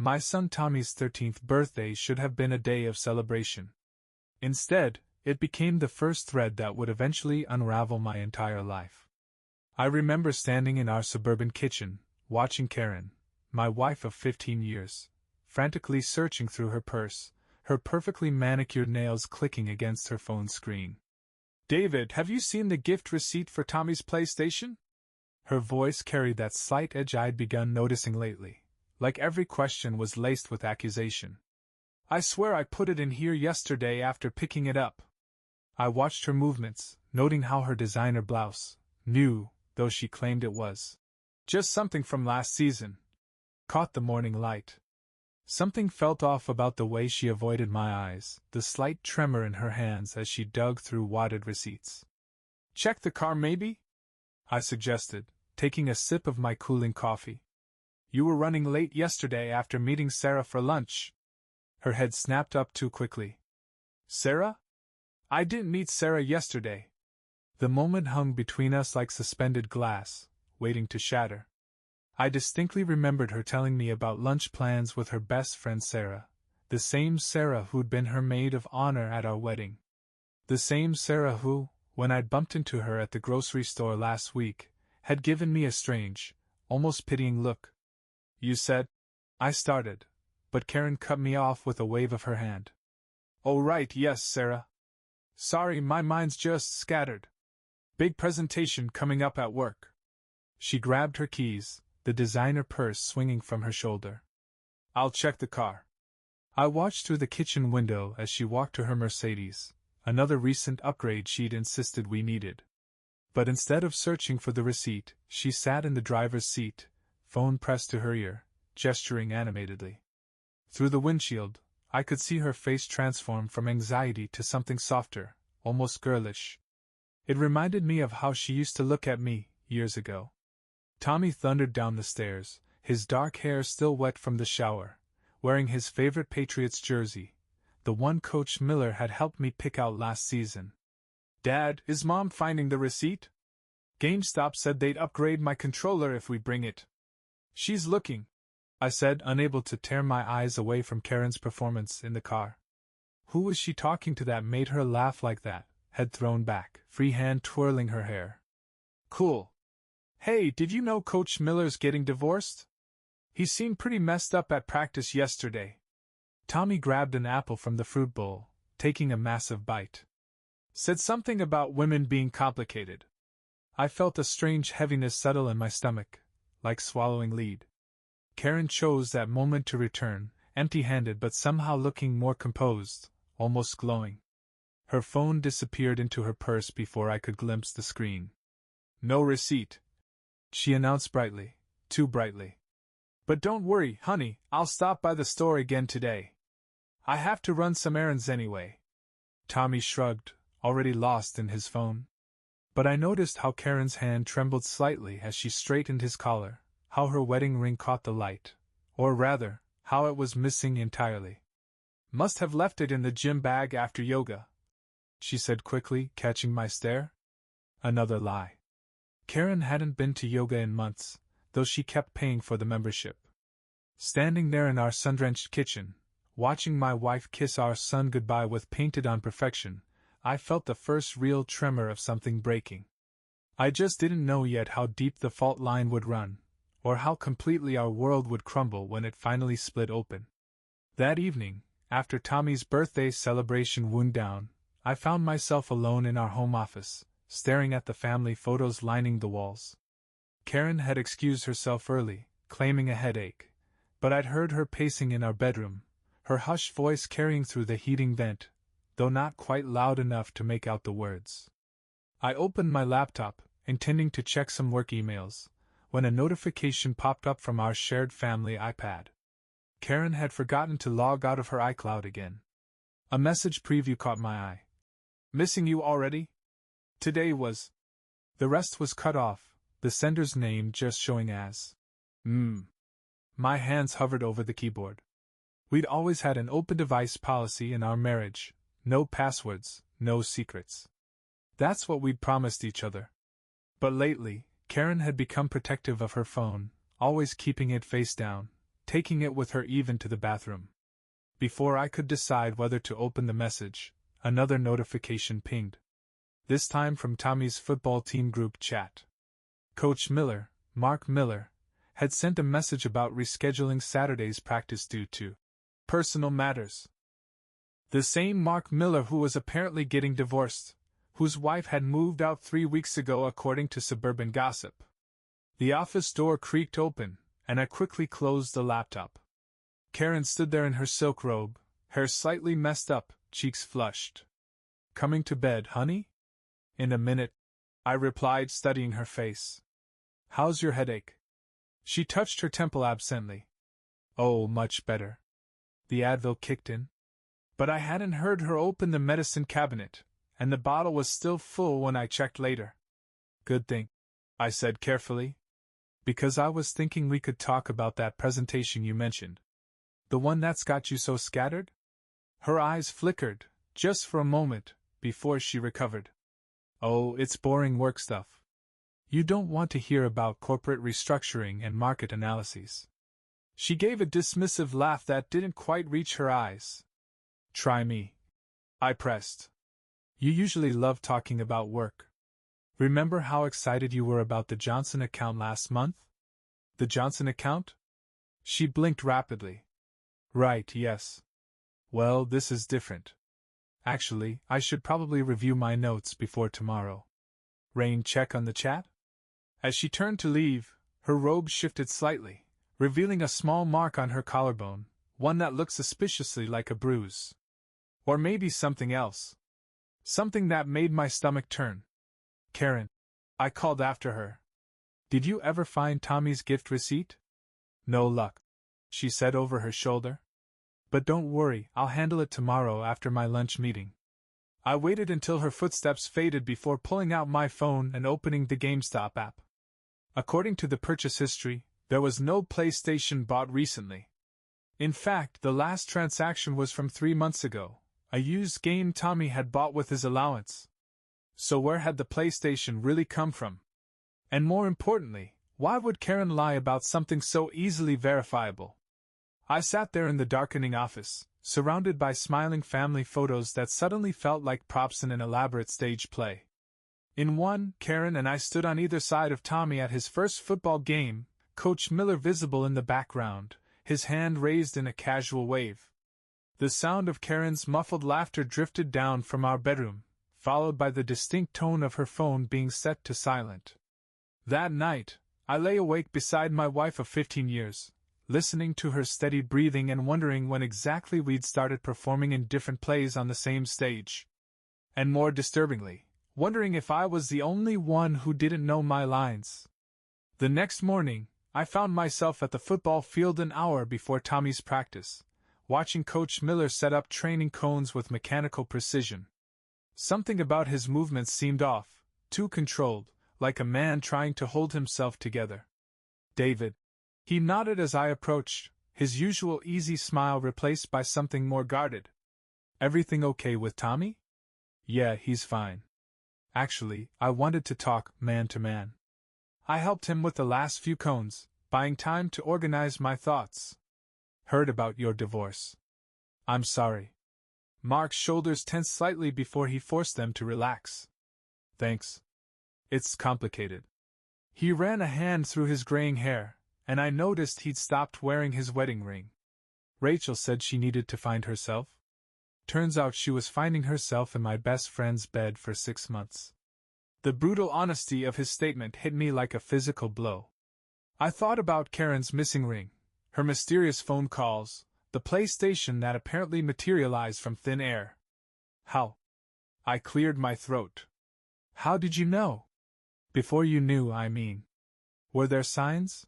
My son Tommy's 13th birthday should have been a day of celebration. Instead, it became the first thread that would eventually unravel my entire life. I remember standing in our suburban kitchen, watching Karen, my wife of 15 years, frantically searching through her purse, her perfectly manicured nails clicking against her phone screen. "David, have you seen the gift receipt for Tommy's PlayStation?" Her voice carried that slight edge I'd begun noticing lately, like every question was laced with accusation. "I swear I put it in here yesterday after picking it up." I watched her movements, noting how her designer blouse, new, though she claimed it was just something from last season, caught the morning light. Something felt off about the way she avoided my eyes, the slight tremor in her hands as she dug through wadded receipts. "Check the car maybe?" I suggested, taking a sip of my cooling coffee. "You were running late yesterday after meeting Sarah for lunch." Her head snapped up too quickly. "Sarah? I didn't meet Sarah yesterday." The moment hung between us like suspended glass, waiting to shatter. I distinctly remembered her telling me about lunch plans with her best friend Sarah, the same Sarah who'd been her maid of honor at our wedding. The same Sarah who, when I'd bumped into her at the grocery store last week, had given me a strange, almost pitying look. "You said—" I started, but Karen cut me off with a wave of her hand. "Oh right, yes, Sarah. Sorry, my mind's just scattered. Big presentation coming up at work." She grabbed her keys, the designer purse swinging from her shoulder. "I'll check the car." I watched through the kitchen window as she walked to her Mercedes, another recent upgrade she'd insisted we needed. But instead of searching for the receipt, she sat in the driver's seat, phone pressed to her ear, gesturing animatedly. Through the windshield, I could see her face transform from anxiety to something softer, almost girlish. It reminded me of how she used to look at me, years ago. Tommy thundered down the stairs, his dark hair still wet from the shower, wearing his favorite Patriots jersey, the one Coach Miller had helped me pick out last season. "Dad, is Mom finding the receipt? GameStop said they'd upgrade my controller if we bring it." "She's looking," I said, unable to tear my eyes away from Karen's performance in the car. Who was she talking to that made her laugh like that, head thrown back, free hand twirling her hair? "Cool. Hey, did you know Coach Miller's getting divorced? He seemed pretty messed up at practice yesterday." Tommy grabbed an apple from the fruit bowl, taking a massive bite. "Said something about women being complicated." I felt a strange heaviness settle in my stomach, like swallowing lead. Karen chose that moment to return, empty-handed but somehow looking more composed, almost glowing. Her phone disappeared into her purse before I could glimpse the screen. "No receipt," she announced brightly, too brightly. "But don't worry, honey, I'll stop by the store again today. I have to run some errands anyway." Tommy shrugged, already lost in his phone. But I noticed how Karen's hand trembled slightly as she straightened his collar, how her wedding ring caught the light, or rather, how it was missing entirely. "Must have left it in the gym bag after yoga," she said quickly, catching my stare. Another lie. Karen hadn't been to yoga in months, though she kept paying for the membership. Standing there in our sun-drenched kitchen, watching my wife kiss our son goodbye with painted-on perfection, I felt the first real tremor of something breaking. I just didn't know yet how deep the fault line would run, or how completely our world would crumble when it finally split open. That evening, after Tommy's birthday celebration wound down, I found myself alone in our home office, staring at the family photos lining the walls. Karen had excused herself early, claiming a headache, but I'd heard her pacing in our bedroom, her hushed voice carrying through the heating vent, though not quite loud enough to make out the words. I opened my laptop, intending to check some work emails, when a notification popped up from our shared family iPad. Karen had forgotten to log out of her iCloud again. A message preview caught my eye. "Missing you already? Today was..." The rest was cut off, the sender's name just showing as My hands hovered over the keyboard. We'd always had an open device policy in our marriage, no passwords, no secrets. That's what we'd promised each other. But lately, Karen had become protective of her phone, always keeping it face down, taking it with her even to the bathroom. Before I could decide whether to open the message, another notification pinged. This time from Tommy's football team group chat. Coach Miller, Mark Miller, had sent a message about rescheduling Saturday's practice due to personal matters. The same Mark Miller who was apparently getting divorced, whose wife had moved out 3 weeks ago according to suburban gossip. The office door creaked open, and I quickly closed the laptop. Karen stood there in her silk robe, hair slightly messed up, cheeks flushed. "Coming to bed, honey?" "In a minute," I replied, studying her face. "How's your headache?" She touched her temple absently. "Oh, much better." The Advil kicked in. But I hadn't heard her open the medicine cabinet, and the bottle was still full when I checked later. "Good thing," I said carefully. "Because I was thinking we could talk about that presentation you mentioned. The one that's got you so scattered?" Her eyes flickered, just for a moment, before she recovered. "Oh, it's boring work stuff. You don't want to hear about corporate restructuring and market analyses." She gave a dismissive laugh that didn't quite reach her eyes. "Try me," I pressed. "You usually love talking about work. Remember how excited you were about the Johnson account last month?" "The Johnson account?" She blinked rapidly. "Right, yes. Well, this is different. Actually, I should probably review my notes before tomorrow. Rain check on the chat?" As she turned to leave, her robe shifted slightly, revealing a small mark on her collarbone, one that looked suspiciously like a bruise. Or maybe something else. Something that made my stomach turn. "Karen," I called after her. "Did you ever find Tommy's gift receipt?" "No luck," she said over her shoulder. "But don't worry, I'll handle it tomorrow after my lunch meeting." I waited until her footsteps faded before pulling out my phone and opening the GameStop app. According to the purchase history, there was no PlayStation bought recently. In fact, the last transaction was from 3 months ago, a used game Tommy had bought with his allowance. So where had the PlayStation really come from? And more importantly, why would Karen lie about something so easily verifiable? I sat there in the darkening office, surrounded by smiling family photos that suddenly felt like props in an elaborate stage play. In one, Karen and I stood on either side of Tommy at his first football game, Coach Miller visible in the background, his hand raised in a casual wave. The sound of Karen's muffled laughter drifted down from our bedroom, followed by the distinct tone of her phone being set to silent. That night, I lay awake beside my wife of 15 years, listening to her steady breathing and wondering when exactly we'd started performing in different plays on the same stage. And more disturbingly, wondering if I was the only one who didn't know my lines. The next morning, I found myself at the football field an hour before Tommy's practice, watching Coach Miller set up training cones with mechanical precision. Something about his movements seemed off, too controlled, like a man trying to hold himself together. "David." He nodded as I approached, his usual easy smile replaced by something more guarded. "Everything okay with Tommy?" "Yeah, he's fine. Actually, I wanted to talk man to man." I helped him with the last few cones, buying time to organize my thoughts. "Heard about your divorce. I'm sorry." Mark's shoulders tensed slightly before he forced them to relax. "Thanks. It's complicated." He ran a hand through his graying hair, and I noticed he'd stopped wearing his wedding ring. "Rachel said she needed to find herself. Turns out she was finding herself in my best friend's bed for 6 months." The brutal honesty of his statement hit me like a physical blow. I thought about Karen's missing ring, her mysterious phone calls, the PlayStation that apparently materialized from thin air. "How?" I cleared my throat. "How did you know?" "Before you knew, I mean. Were there signs?"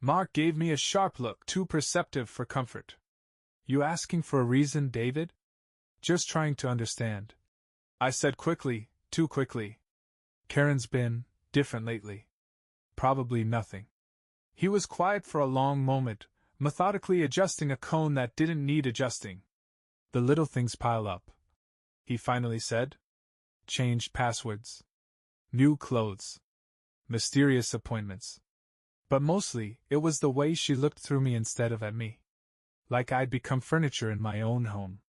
Mark gave me a sharp look too perceptive for comfort. "You asking for a reason, David?" "Just trying to understand," I said quickly, too quickly. "Karen's been different lately." "Probably nothing." He was quiet for a long moment, methodically adjusting a cone that didn't need adjusting. "The little things pile up," he finally said. "Changed passwords. New clothes. Mysterious appointments. But mostly, it was the way she looked through me instead of at me. Like I'd become furniture in my own home.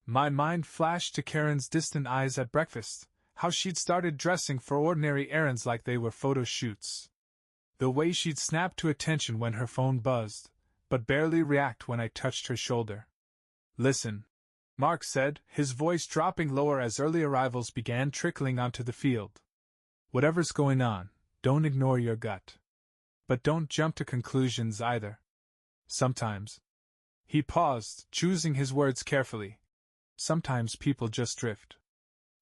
My mind flashed to Karen's distant eyes at breakfast, how she'd started dressing for ordinary errands like they were photo shoots. The way she'd snap to attention when her phone buzzed, but barely react when I touched her shoulder. "Listen," Mark said, his voice dropping lower as early arrivals began trickling onto the field. "Whatever's going on, don't ignore your gut. But don't jump to conclusions either. Sometimes." He paused, choosing his words carefully. "Sometimes people just drift.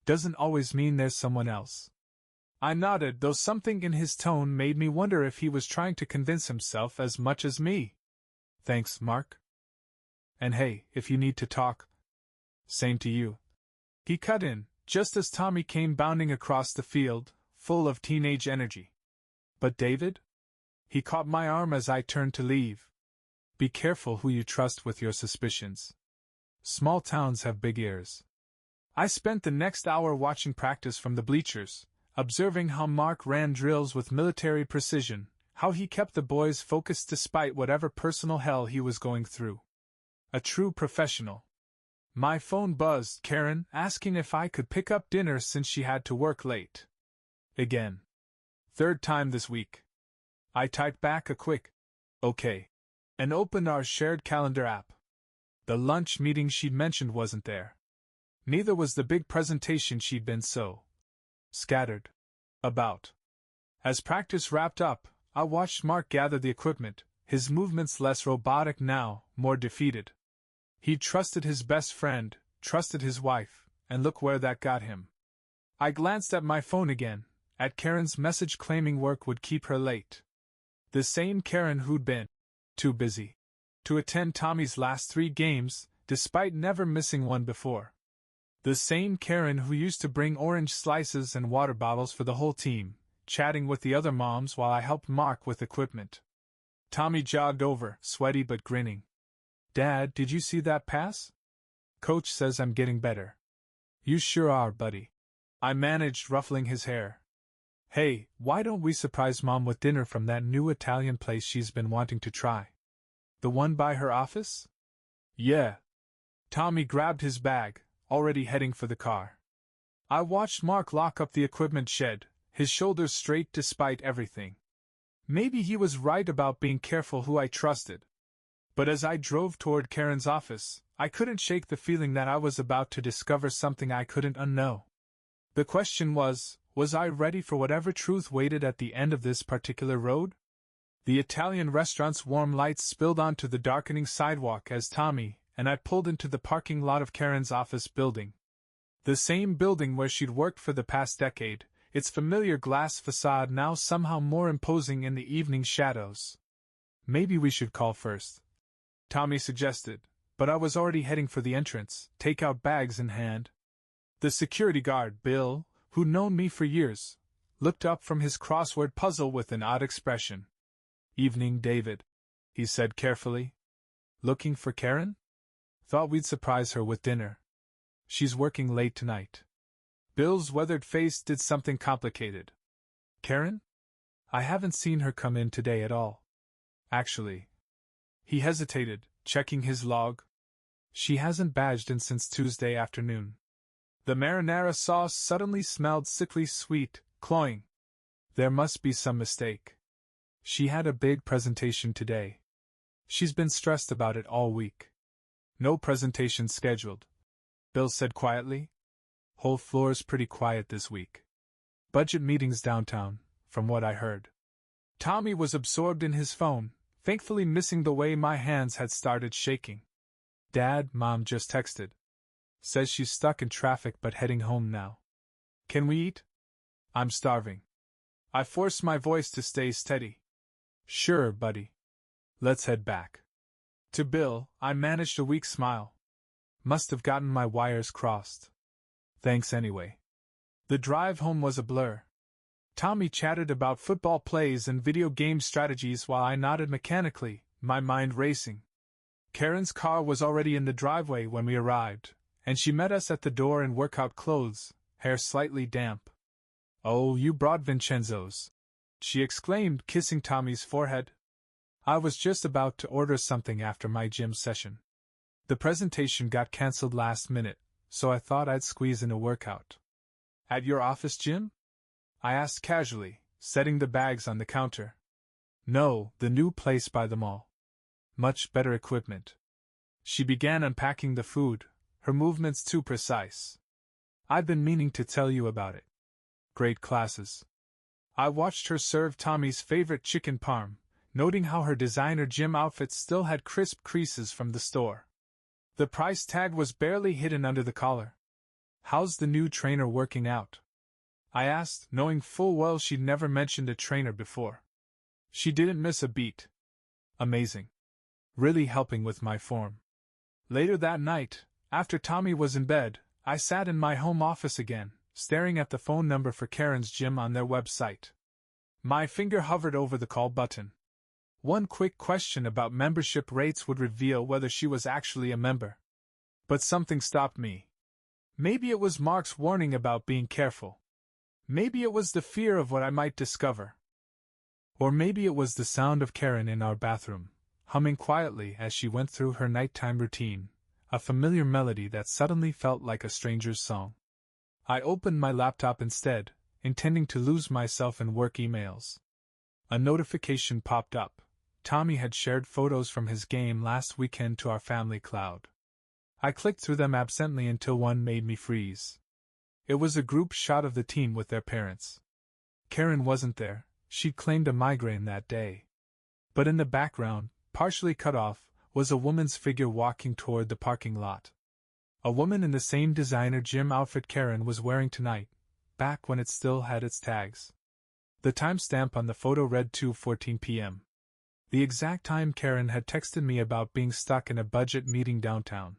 Doesn't always mean there's someone else." I nodded, though something in his tone made me wonder if he was trying to convince himself as much as me. "Thanks, Mark. And hey, if you need to talk..." "Same to you." He cut in, just as Tommy came bounding across the field, full of teenage energy. "But David?" He caught my arm as I turned to leave. "Be careful who you trust with your suspicions. Small towns have big ears." I spent the next hour watching practice from the bleachers, observing how Mark ran drills with military precision, how he kept the boys focused despite whatever personal hell he was going through. A true professional. My phone buzzed, Karen asking if I could pick up dinner since she had to work late. Again. Third time this week. I typed back a quick, "Okay," and opened our shared calendar app. The lunch meeting she'd mentioned wasn't there. Neither was the big presentation she'd been so scattered about. As practice wrapped up, I watched Mark gather the equipment, his movements less robotic now, more defeated. He'd trusted his best friend, trusted his wife, and look where that got him. I glanced at my phone again, at Karen's message claiming work would keep her late. The same Karen who'd been too busy to attend Tommy's last 3 games, despite never missing one before. The same Karen who used to bring orange slices and water bottles for the whole team, chatting with the other moms while I helped Mark with equipment. Tommy jogged over, sweaty but grinning. "Dad, did you see that pass? Coach says I'm getting better." "You sure are, buddy." I managed, ruffling his hair. "Hey, why don't we surprise Mom with dinner from that new Italian place she's been wanting to try? The one by her office?" "Yeah." Tommy grabbed his bag, already heading for the car. I watched Mark lock up the equipment shed, his shoulders straight despite everything. Maybe he was right about being careful who I trusted. But as I drove toward Karen's office, I couldn't shake the feeling that I was about to discover something I couldn't unknow. The question was I ready for whatever truth waited at the end of this particular road? The Italian restaurant's warm lights spilled onto the darkening sidewalk as Tommy and I pulled into the parking lot of Karen's office building. The same building where she'd worked for the past decade, its familiar glass facade now somehow more imposing in the evening shadows. "Maybe we should call first," Tommy suggested, but I was already heading for the entrance, takeout bags in hand. The security guard, Bill, who'd known me for years, looked up from his crossword puzzle with an odd expression. "Evening, David," he said carefully. "Looking for Karen? Thought we'd surprise her with dinner. She's working late tonight." Bill's weathered face did something complicated. "Karen? I haven't seen her come in today at all. Actually." He hesitated, checking his log. "She hasn't badged in since Tuesday afternoon." The marinara sauce suddenly smelled sickly sweet, cloying. There must be some mistake. She had a big presentation today. She's been stressed about it all week. "No presentation scheduled," Bill said quietly. "Whole floor's pretty quiet this week. Budget meetings downtown, from what I heard." Tommy was absorbed in his phone, thankfully missing the way my hands had started shaking. "Dad, Mom just texted. Says she's stuck in traffic but heading home now. Can we eat? I'm starving." I forced my voice to stay steady. "Sure, buddy. Let's head back." To Bill, I managed a weak smile. Must have gotten my wires crossed. Thanks anyway. The drive home was a blur. Tommy chatted about football plays and video game strategies while I nodded mechanically, my mind racing. Karen's car was already in the driveway when we arrived, and she met us at the door in workout clothes, hair slightly damp. "Oh, you brought Vincenzo's," she exclaimed, kissing Tommy's forehead. I was just about to order something after my gym session. The presentation got cancelled last minute, so I thought I'd squeeze in a workout. At your office gym? I asked casually, setting the bags on the counter. No, the new place by the mall. Much better equipment. She began unpacking the food, her movements too precise. I've been meaning to tell you about it. Great classes. I watched her serve Tommy's favorite chicken parm, noting how her designer gym outfit still had crisp creases from the store. The price tag was barely hidden under the collar. How's the new trainer working out? I asked, knowing full well she'd never mentioned a trainer before. She didn't miss a beat. Amazing. Really helping with my form. Later that night, after Tommy was in bed, I sat in my home office again, staring at the phone number for Karen's gym on their website. My finger hovered over the call button. One quick question about membership rates would reveal whether she was actually a member. But something stopped me. Maybe it was Mark's warning about being careful. Maybe it was the fear of what I might discover. Or maybe it was the sound of Karen in our bathroom, humming quietly as she went through her nighttime routine, a familiar melody that suddenly felt like a stranger's song. I opened my laptop instead, intending to lose myself in work emails. A notification popped up. Tommy had shared photos from his game last weekend to our family cloud. I clicked through them absently until one made me freeze. It was a group shot of the team with their parents. Karen wasn't there, she'd claimed a migraine that day. But in the background, partially cut off, was a woman's figure walking toward the parking lot. A woman in the same designer gym outfit Karen was wearing tonight, back when it still had its tags. The timestamp on the photo read 2:14 p.m. The exact time Karen had texted me about being stuck in a budget meeting downtown.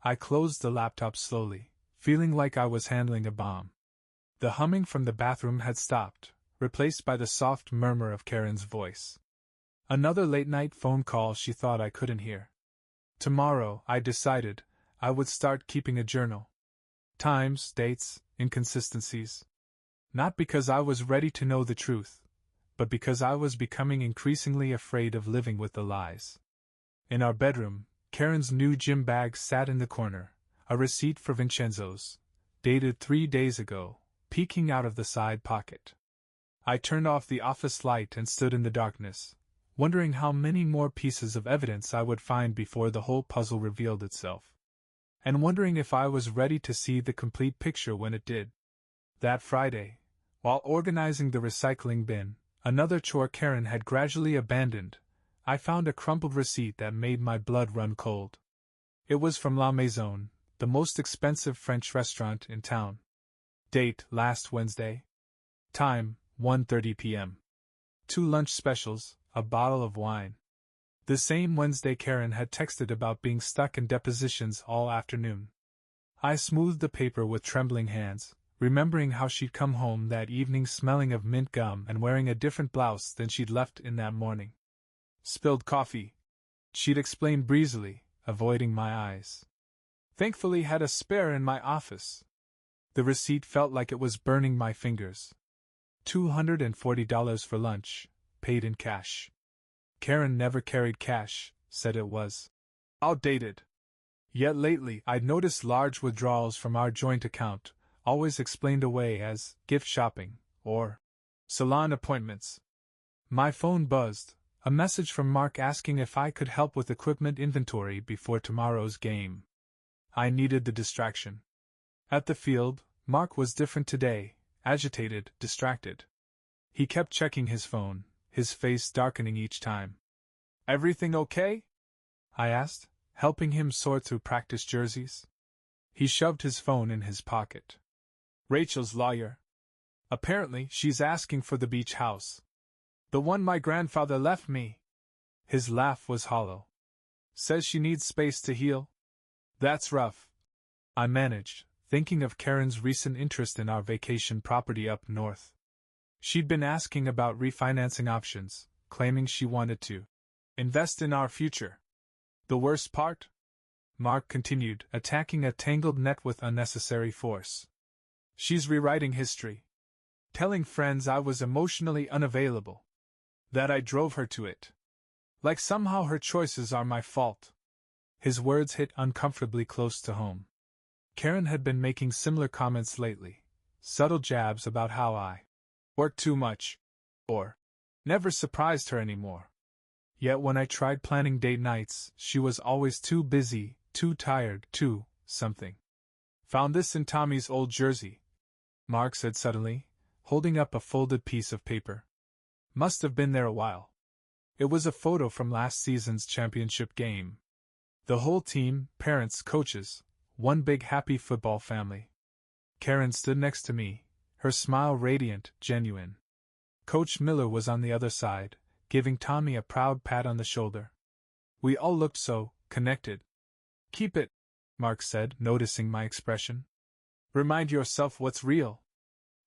I closed the laptop slowly, feeling like I was handling a bomb. The humming from the bathroom had stopped, replaced by the soft murmur of Karen's voice. Another late-night phone call she thought I couldn't hear. Tomorrow, I decided, I would start keeping a journal. Times, dates, inconsistencies. Not because I was ready to know the truth, but because I was becoming increasingly afraid of living with the lies. In our bedroom, Karen's new gym bag sat in the corner, a receipt for Vincenzo's, dated 3 days ago, peeking out of the side pocket. I turned off the office light and stood in the darkness, wondering how many more pieces of evidence I would find before the whole puzzle revealed itself. And wondering if I was ready to see the complete picture when it did. That Friday, while organizing the recycling bin, another chore Karen had gradually abandoned, I found a crumpled receipt that made my blood run cold. It was from La Maison, the most expensive French restaurant in town. Date, last Wednesday. Time, 1:30 p.m. 2 lunch specials, a bottle of wine. The same Wednesday Karen had texted about being stuck in depositions all afternoon. I smoothed the paper with trembling hands, remembering how she'd come home that evening smelling of mint gum and wearing a different blouse than she'd left in that morning. Spilled coffee, she'd explained breezily, avoiding my eyes. Thankfully had a spare in my office. The receipt felt like it was burning my fingers. $240 for lunch, paid in cash. Karen never carried cash, said it was outdated. Yet lately I'd noticed large withdrawals from our joint account, always explained away as gift shopping or salon appointments. My phone buzzed, a message from Mark asking if I could help with equipment inventory before tomorrow's game. I needed the distraction. At the field, Mark was different today, agitated, distracted. He kept checking his phone, his face darkening each time. Everything okay? I asked, helping him sort through practice jerseys. He shoved his phone in his pocket. Rachel's lawyer. Apparently, she's asking for the beach house. The one my grandfather left me. His laugh was hollow. Says she needs space to heal. That's rough. I managed, thinking of Karen's recent interest in our vacation property up north. She'd been asking about refinancing options, claiming she wanted to invest in our future. The worst part? Mark continued, attacking a tangled net with unnecessary force. She's rewriting history. telling friends I was emotionally unavailable, that I drove her to it. Like somehow her choices are my fault. His words hit uncomfortably close to home. Karen had been making similar comments lately, subtle jabs about how I work too much, or never surprised her anymore. Yet when I tried planning date nights, she was always too busy, too tired, too something. Found this in Tommy's old jersey, Mark said suddenly, holding up a folded piece of paper. Must have been there a while. It was a photo from last season's championship game. The whole team, parents, coaches, one big happy football family. Karen stood next to me, her smile radiant, genuine. Coach Miller was on the other side, giving Tommy a proud pat on the shoulder. We all looked so connected. Keep it, Mark said, noticing my expression. Remind yourself what's real.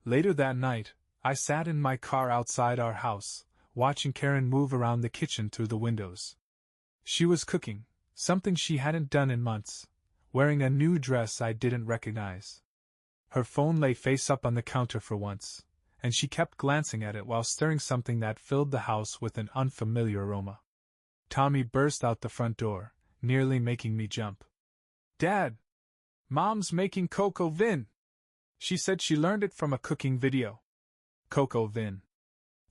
Later that night, I sat in my car outside our house, watching Karen move around the kitchen through the windows. She was cooking, something she hadn't done in months, wearing a new dress I didn't recognize. Her phone lay face up on the counter for once, and she kept glancing at it while stirring something that filled the house with an unfamiliar aroma. Tommy burst out the front door, nearly making me jump. Dad! Mom's making coco vin! She said she learned it from a cooking video. Coco vin.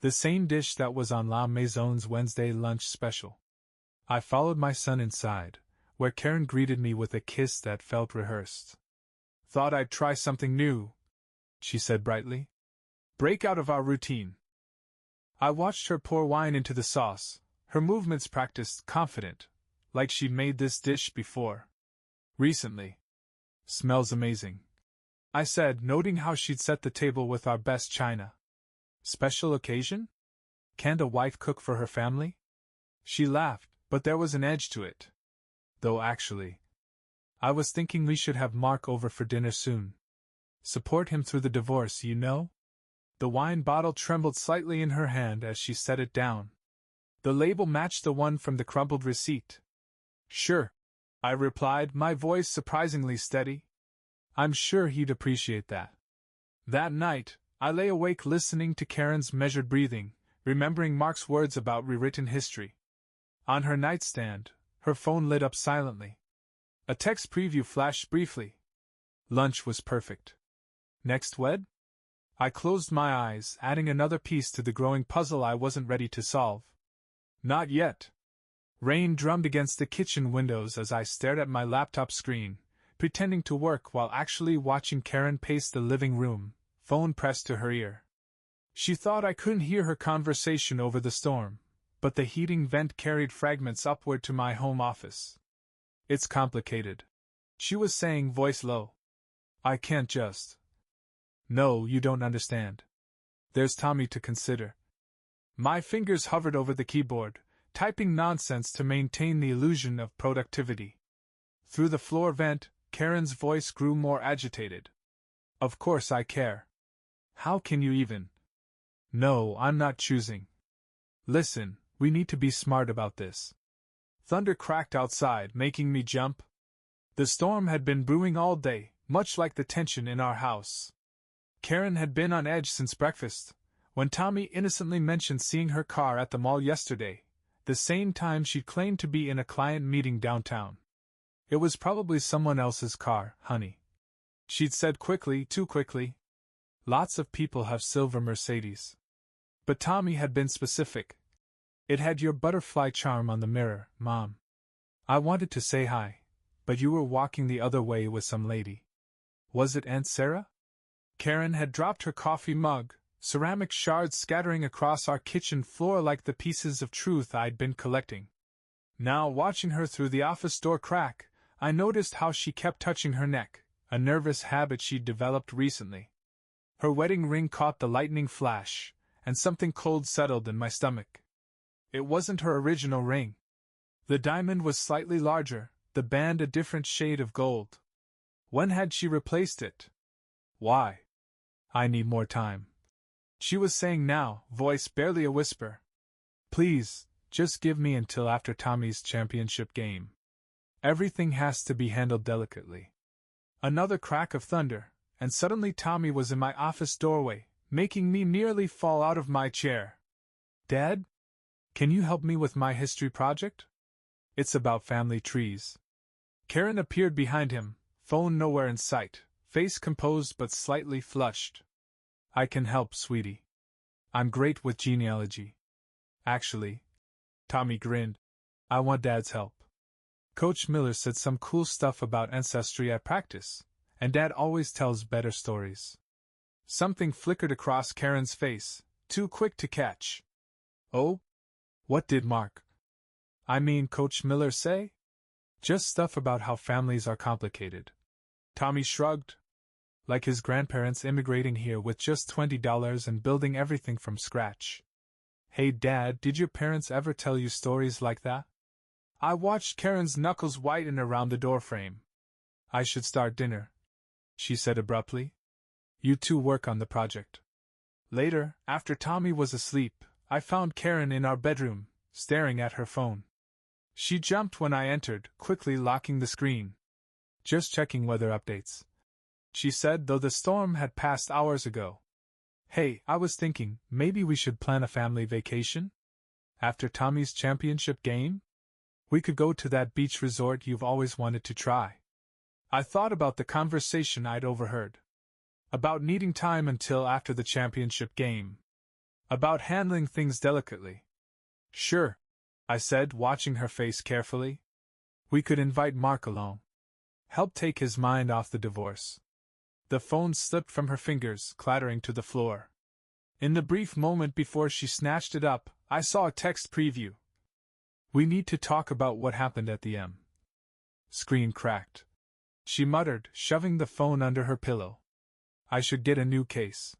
The same dish that was on La Maison's Wednesday lunch special. I followed my son inside, where Karen greeted me with a kiss that felt rehearsed. Thought I'd try something new, she said brightly. Break out of our routine. I watched her pour wine into the sauce, her movements practiced, confident, like she'd made this dish before. Recently. Smells amazing, I said, noting how she'd set the table with our best china. Special occasion? Can't a wife cook for her family? She laughed, but there was an edge to it. Though actually, I was thinking we should have Mark over for dinner soon. Support him through the divorce, you know? The wine bottle trembled slightly in her hand as she set it down. The label matched the one from the crumpled receipt. Sure, I replied, my voice surprisingly steady. I'm sure he'd appreciate that. That night, I lay awake listening to Karen's measured breathing, remembering Mark's words about rewritten history. On her nightstand, her phone lit up silently. A text preview flashed briefly. Lunch was perfect. Next wed? I closed my eyes, adding another piece to the growing puzzle I wasn't ready to solve. Not yet. Rain drummed against the kitchen windows as I stared at my laptop screen, pretending to work while actually watching Karen pace the living room, phone pressed to her ear. She thought I couldn't hear her conversation over the storm, but the heating vent carried fragments upward to my home office. It's complicated, she was saying, voice low. I can't just. No, you don't understand. There's Tommy to consider. My fingers hovered over the keyboard, typing nonsense to maintain the illusion of productivity. Through the floor vent, Karen's voice grew more agitated. Of course I care. How can you even? No, I'm not choosing. Listen, we need to be smart about this. Thunder cracked outside, making me jump. The storm had been brewing all day, much like the tension in our house. Karen had been on edge since breakfast, when Tommy innocently mentioned seeing her car at the mall yesterday, the same time she'd claimed to be in a client meeting downtown. It was probably someone else's car, honey. She'd said quickly, too quickly. Lots of people have silver Mercedes. But Tommy had been specific. It had your butterfly charm on the mirror, Mom. I wanted to say hi, but you were walking the other way with some lady. Was it Aunt Sarah? Karen had dropped her coffee mug, ceramic shards scattering across our kitchen floor like the pieces of truth I'd been collecting. Now, watching her through the office door crack, I noticed how she kept touching her neck, a nervous habit she'd developed recently. Her wedding ring caught the lightning flash, and something cold settled in my stomach. It wasn't her original ring. The diamond was slightly larger, the band a different shade of gold. When had she replaced it? Why? I need more time. She was saying now, voice barely a whisper. Please, just give me until after Tommy's championship game. Everything has to be handled delicately. Another crack of thunder, and suddenly Tommy was in my office doorway, making me nearly fall out of my chair. Dad? Can you help me with my history project? It's about family trees. Karen appeared behind him, phone nowhere in sight, face composed but slightly flushed. I can help, sweetie. I'm great with genealogy. Actually, Tommy grinned. I want Dad's help. Coach Miller said some cool stuff about ancestry at practice, and Dad always tells better stories. Something flickered across Karen's face, too quick to catch. Oh? What did Coach Miller say? Just stuff about how families are complicated. Tommy shrugged. Like his grandparents immigrating here with just $20 and building everything from scratch. Hey Dad, did your parents ever tell you stories like that? I watched Karen's knuckles whiten around the doorframe. I should start dinner, she said abruptly. You two work on the project. Later, after Tommy was asleep, I found Karen in our bedroom, staring at her phone. She jumped when I entered, quickly locking the screen. Just checking weather updates, she said, though the storm had passed hours ago. Hey, I was thinking, maybe we should plan a family vacation? After Tommy's championship game? We could go to that beach resort you've always wanted to try. I thought about the conversation I'd overheard. About needing time until after the championship game. About handling things delicately. Sure, I said, watching her face carefully. We could invite Mark along. Help take his mind off the divorce. The phone slipped from her fingers, clattering to the floor. In the brief moment before she snatched it up, I saw a text preview. We need to talk about what happened at the M. Screen cracked. She muttered, shoving the phone under her pillow. I should get a new case.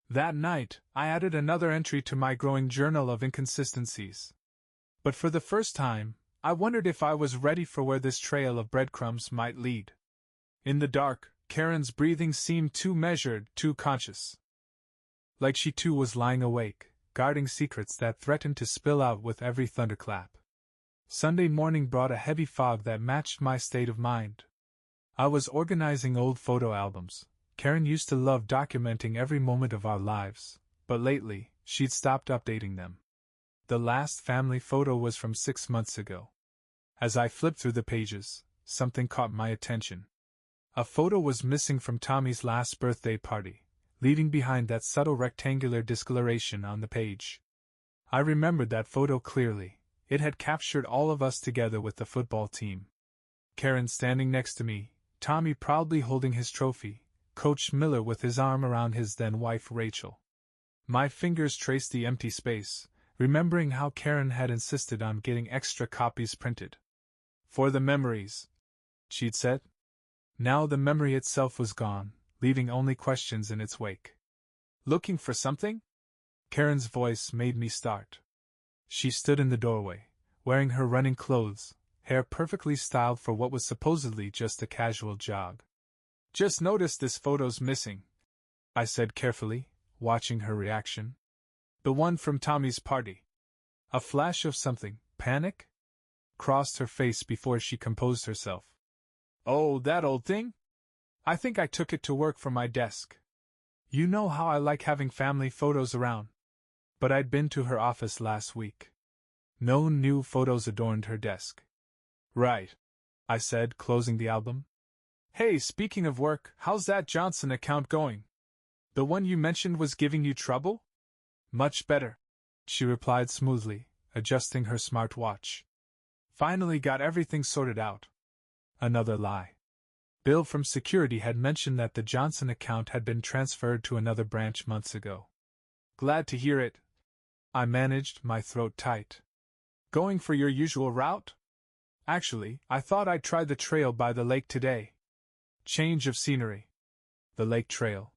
That night, I added another entry to my growing journal of inconsistencies. But for the first time, I wondered if I was ready for where this trail of breadcrumbs might lead. In the dark, Karen's breathing seemed too measured, too conscious. Like she too was lying awake, guarding secrets that threatened to spill out with every thunderclap. Sunday morning brought a heavy fog that matched my state of mind. I was organizing old photo albums. Karen used to love documenting every moment of our lives, but lately, she'd stopped updating them. The last family photo was from 6 months ago. As I flipped through the pages, something caught my attention. A photo was missing from Tommy's last birthday party, leaving behind that subtle rectangular discoloration on the page. I remembered that photo clearly. It had captured all of us together with the football team. Karen standing next to me, Tommy proudly holding his trophy, Coach Miller with his arm around his then-wife Rachel. My fingers traced the empty space, remembering how Karen had insisted on getting extra copies printed. For the memories, she'd said. Now the memory itself was gone, leaving only questions in its wake. Looking for something? Karen's voice made me start. She stood in the doorway, wearing her running clothes, hair perfectly styled for what was supposedly just a casual jog. Just noticed this photo's missing, I said carefully, watching her reaction. The one from Tommy's party. A flash of something, panic? Crossed her face before she composed herself. Oh, that old thing? I think I took it to work from my desk. You know how I like having family photos around. But I'd been to her office last week. No new photos adorned her desk. Right, I said, closing the album. Hey, speaking of work, how's that Johnson account going? The one you mentioned was giving you trouble? Much better, she replied smoothly, adjusting her smartwatch. Finally got everything sorted out. Another lie. Bill from security had mentioned that the Johnson account had been transferred to another branch months ago. Glad to hear it. I managed, my throat tight. Going for your usual route? Actually, I thought I'd try the trail by the lake today. Change of scenery. The lake trail.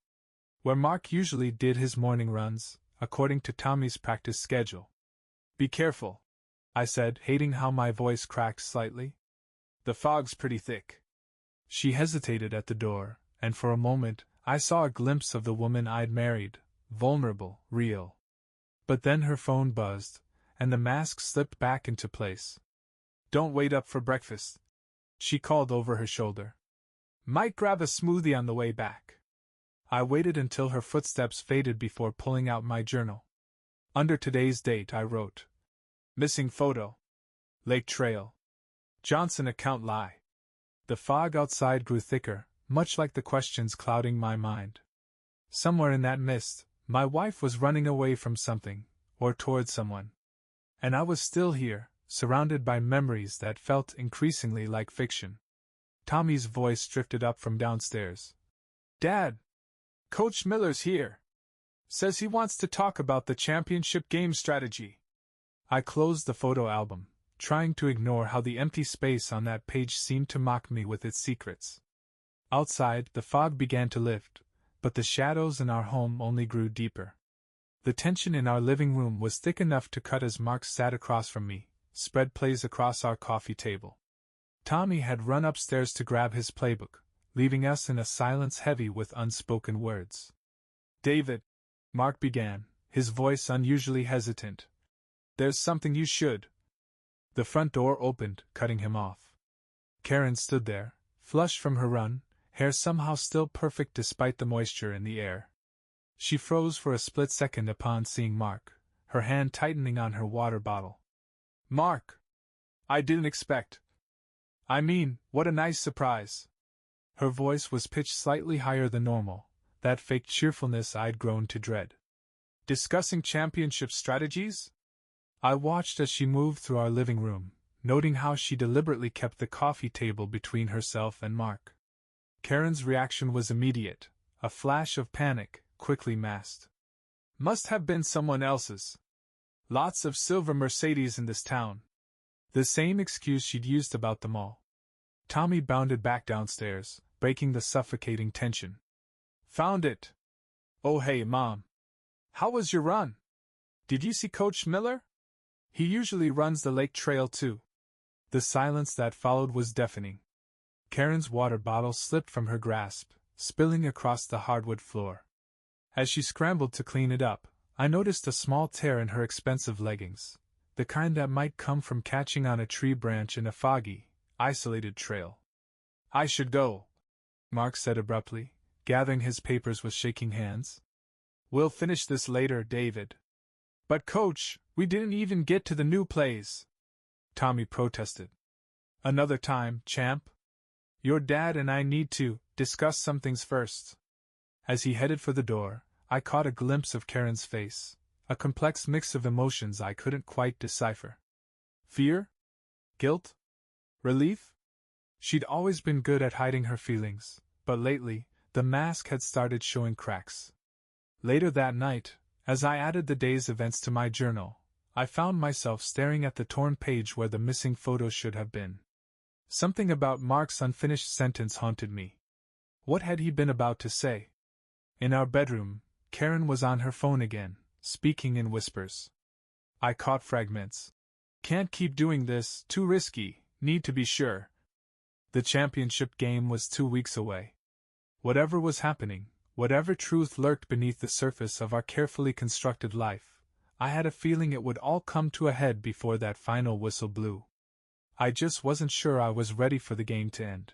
Where Mark usually did his morning runs, according to Tommy's practice schedule. Be careful, I said, hating how my voice cracked slightly. The fog's pretty thick. She hesitated at the door, and for a moment, I saw a glimpse of the woman I'd married, vulnerable, real. But then her phone buzzed, and the mask slipped back into place. Don't wait up for breakfast, she called over her shoulder. Might grab a smoothie on the way back. I waited until her footsteps faded before pulling out my journal. Under today's date, I wrote, "Missing photo. Lake Trail. Johnson account lie." The fog outside grew thicker, much like the questions clouding my mind. Somewhere in that mist, my wife was running away from something, or toward someone. And I was still here, surrounded by memories that felt increasingly like fiction. Tommy's voice drifted up from downstairs. "Dad! Coach Miller's here. Says he wants to talk about the championship game strategy." I closed the photo album, trying to ignore how the empty space on that page seemed to mock me with its secrets. Outside, the fog began to lift, but the shadows in our home only grew deeper. The tension in our living room was thick enough to cut as Mark sat across from me, spread plays across our coffee table. Tommy had run upstairs to grab his playbook, leaving us in a silence heavy with unspoken words. "David," Mark began, his voice unusually hesitant, "there's something you should—" The front door opened, cutting him off. Karen stood there, flushed from her run, hair somehow still perfect despite the moisture in the air. She froze for a split second upon seeing Mark, her hand tightening on her water bottle. "Mark! I didn't expect. I mean, what a nice surprise." Her voice was pitched slightly higher than normal, that fake cheerfulness I'd grown to dread. "Discussing championship strategies?" I watched as she moved through our living room, noting how she deliberately kept the coffee table between herself and Mark. Karen's reaction was immediate, a flash of panic, quickly masked. "Must have been someone else's. Lots of silver Mercedes in this town." The same excuse she'd used about them all. Tommy bounded back downstairs, breaking the suffocating tension. "Found it! Oh hey, Mom! How was your run? Did you see Coach Miller? He usually runs the lake trail too." The silence that followed was deafening. Karen's water bottle slipped from her grasp, spilling across the hardwood floor. As she scrambled to clean it up, I noticed a small tear in her expensive leggings, the kind that might come from catching on a tree branch in a foggy, isolated trail. "I should go," Mark said abruptly, gathering his papers with shaking hands. "We'll finish this later, David." "But Coach, we didn't even get to the new plays," Tommy protested. "Another time, champ. Your dad and I need to discuss some things first." As he headed for the door, I caught a glimpse of Karen's face, a complex mix of emotions I couldn't quite decipher. Fear? Guilt? Relief? She'd always been good at hiding her feelings, but lately, the mask had started showing cracks. Later that night, as I added the day's events to my journal, I found myself staring at the torn page where the missing photos should have been. Something about Mark's unfinished sentence haunted me. What had he been about to say? In our bedroom, Karen was on her phone again, speaking in whispers. I caught fragments. "Can't keep doing this, too risky, need to be sure." The championship game was 2 weeks away. Whatever was happening, whatever truth lurked beneath the surface of our carefully constructed life, I had a feeling it would all come to a head before that final whistle blew. I just wasn't sure I was ready for the game to end.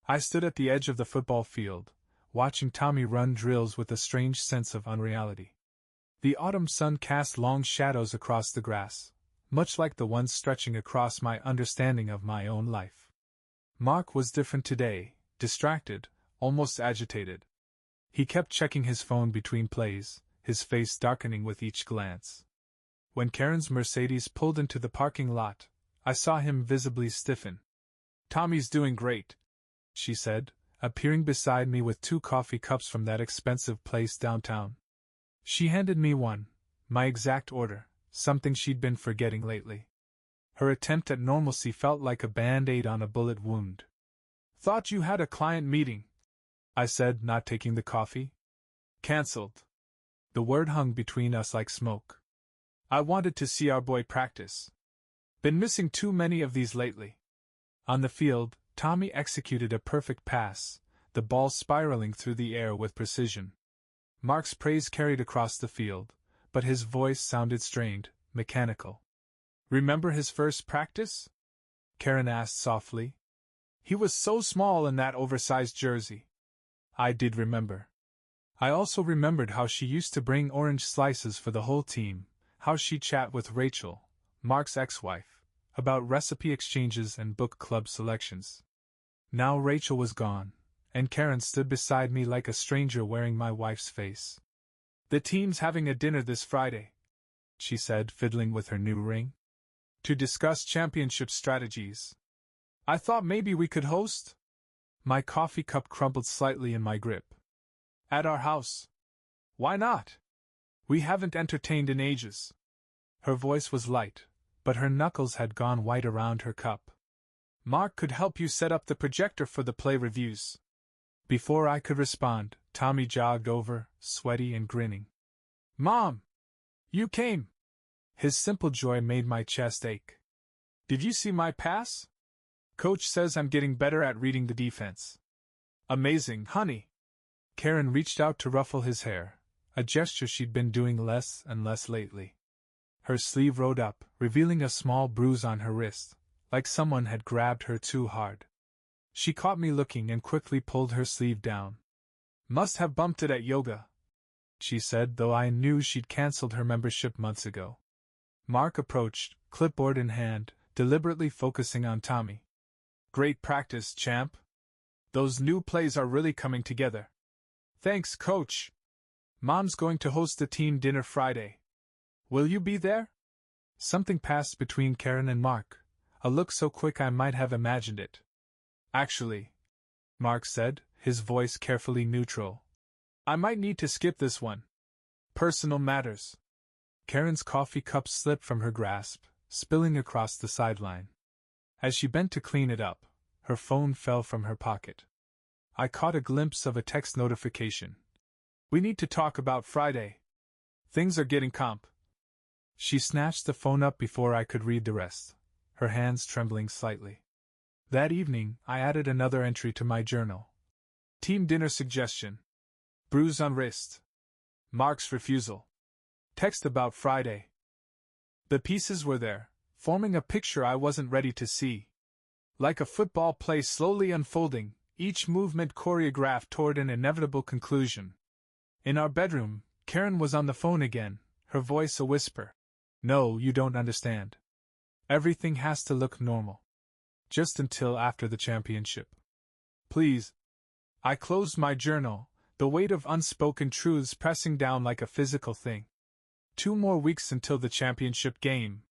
I stood at the edge of the football field, watching Tommy run drills with a strange sense of unreality. The autumn sun cast long shadows across the grass, much like the ones stretching across my understanding of my own life. Mark was different today, distracted, almost agitated. He kept checking his phone between plays, his face darkening with each glance. When Karen's Mercedes pulled into the parking lot, I saw him visibly stiffen. "Tommy's doing great," she said, appearing beside me with 2 coffee cups from that expensive place downtown. She handed me one, my exact order, something she'd been forgetting lately. Her attempt at normalcy felt like a band-aid on a bullet wound. "Thought you had a client meeting," I said, not taking the coffee. "Cancelled." The word hung between us like smoke. "I wanted to see our boy practice. Been missing too many of these lately." On the field, Tommy executed a perfect pass, the ball spiraling through the air with precision. Mark's praise carried across the field, but his voice sounded strained, mechanical. "Remember his first practice?" Karen asked softly. "He was so small in that oversized jersey." I did remember. I also remembered how she used to bring orange slices for the whole team, how she'd chat with Rachel, Mark's ex-wife, about recipe exchanges and book club selections. Now Rachel was gone, and Karen stood beside me like a stranger wearing my wife's face. "The team's having a dinner this Friday," she said, fiddling with her new ring, "to discuss championship strategies. I thought maybe we could host?" My coffee cup crumpled slightly in my grip. "At our house. Why not? We haven't entertained in ages." Her voice was light, but her knuckles had gone white around her cup. "Mark could help you set up the projector for the play reviews." Before I could respond, Tommy jogged over, sweaty and grinning. "Mom! You came!" His simple joy made my chest ache. "Did you see my pass? Coach says I'm getting better at reading the defense." "Amazing, honey." Karen reached out to ruffle his hair, a gesture she'd been doing less and less lately. Her sleeve rolled up, revealing a small bruise on her wrist, like someone had grabbed her too hard. She caught me looking and quickly pulled her sleeve down. "Must have bumped it at yoga," she said, though I knew she'd cancelled her membership months ago. Mark approached, clipboard in hand, deliberately focusing on Tommy. "Great practice, champ. Those new plays are really coming together." "Thanks, coach. Mom's going to host a team dinner Friday. Will you be there?" Something passed between Karen and Mark, a look so quick I might have imagined it. "Actually," Mark said, his voice carefully neutral, "I might need to skip this one. Personal matters." Karen's coffee cup slipped from her grasp, spilling across the sideline. As she bent to clean it up, her phone fell from her pocket. I caught a glimpse of a text notification. "We need to talk about Friday. Things are getting comp." She snatched the phone up before I could read the rest, her hands trembling slightly. That evening, I added another entry to my journal. Team dinner suggestion. Bruise on wrist. Mark's refusal. Text about Friday. The pieces were there, forming a picture I wasn't ready to see. Like a football play slowly unfolding, each movement choreographed toward an inevitable conclusion. In our bedroom, Karen was on the phone again, her voice a whisper. "No, you don't understand. Everything has to look normal. Just until after the championship. Please." I closed my journal, the weight of unspoken truths pressing down like a physical thing. 2 more weeks until the championship game.